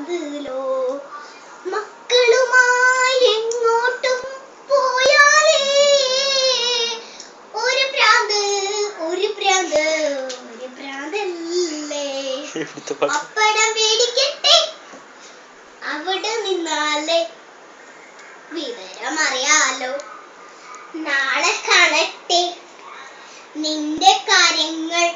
ഭ്രാന്തിലോ മക്കളുമായി എങ്ങോട്ടും പോയാലേ ഒരു ഭ്രാന്ത് ഒരു ഭ്രാന്ത് ഒരു ഭ്രാന്തല്ലേ. പപ്പടം മേടിക്കട്ടെ അവിടെ നിന്നാലേ വിവരമറിയാലോ. നാളെ കാണട്ടെ നിന്റെ കാര്യങ്ങൾ